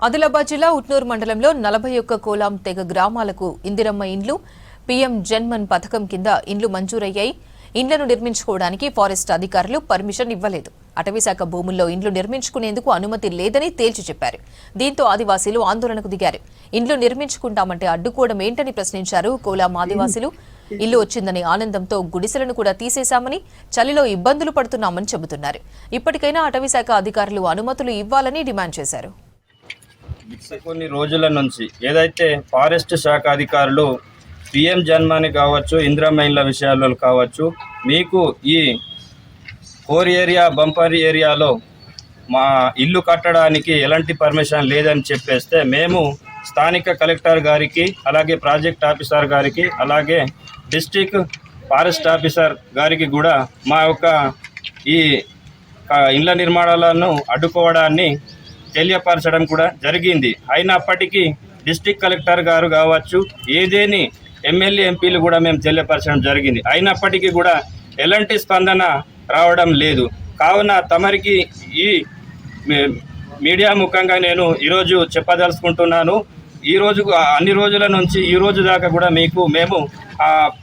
ఆదిలాబాద్ జిల్లా ఉట్నూరు మండలంలో 41 కోలాం తెగ గ్రామాలకు ఇందిరమ్మ ఇండ్లు పీఎం జన్మన్ పథకం కింద ఇండ్లు మంజూరయ్యాయి. ఇండ్లను నిర్మించుకోవడానికి ఫారెస్ట్ అధికారులు పర్మిషన్ ఇవ్వలేదు. అటవీశాఖ భూముల్లో ఇండ్లు నిర్మించుకునేందుకు అనుమతి లేదని తేల్చి చెప్పారు. దీంతో ఆదివాసీలు ఆందోళనకు దిగారు. ఇండ్లు నిర్మించుకుంటామంటే అడ్డుకోవడం ఏంటని ప్రశ్నించారు కోలాం ఆదివాసీలు. ఇల్లు వచ్చిందని ఆనందంతో గుడిసెలను కూడా తీసేశామని, చలిలో ఇబ్బందులు పడుతున్నామని చెబుతున్నారు. ఇప్పటికైనా అటవీశాఖ అధికారులు అనుమతులు ఇవ్వాలని డిమాండ్ చేశారు. కొన్ని రోజుల నుంచి ఏదైతే ఫారెస్ట్ శాఖ అధికారులు పిఎం జన్మని కావచ్చు, ఇందిరమ్మ ఇండ్ల విషయాల్లో కావచ్చు, మీకు ఈ కోర్ ఏరియా బంపర్ ఏరియాలో మా ఇల్లు కట్టడానికి ఎలాంటి పర్మిషన్ లేదని చెప్పేస్తే మేము స్థానిక కలెక్టర్ గారికి, అలాగే ప్రాజెక్ట్ ఆఫీసర్ గారికి, అలాగే డిస్ట్రిక్ట్ ఫారెస్ట్ ఆఫీసర్ గారికి కూడా మా యొక్క ఈ ఇండ్ల నిర్మాణాలను అడ్డుకోవడాన్ని తెలియపరచడం కూడా జరిగింది. అయినప్పటికీ డిస్ట్రిక్ట్ కలెక్టర్ గారు కావచ్చు, ఏదేని ఎమ్మెల్యే ఎంపీలు కూడా మేము తెలియపరచడం జరిగింది. అయినప్పటికీ కూడా ఎలాంటి స్పందన రావడం లేదు. కావున తమరికి ఈ మీడియా ముఖంగా నేను ఈరోజు చెప్పదలుచుకుంటున్నాను. ఈరోజు అన్ని రోజుల నుంచి ఈ రోజు దాకా కూడా మేము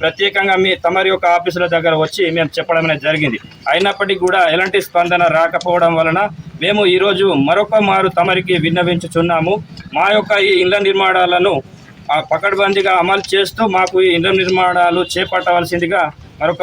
ప్రత్యేకంగా తమరి యొక్క ఆఫీసుల దగ్గర వచ్చి మేము చెప్పడం అనేది జరిగింది. అయినప్పటికీ కూడా ఎలాంటి స్పందన రాకపోవడం వలన మేము ఈరోజు మరొక మారు తమరికి విన్నవించుచున్నాము. మా యొక్క ఈ ఇళ్ల నిర్మాణాలను పకడ్బందీగా అమలు చేస్తూ మాకు ఈ ఇళ్ల నిర్మాణాలు చేపట్టవలసిందిగా మరొక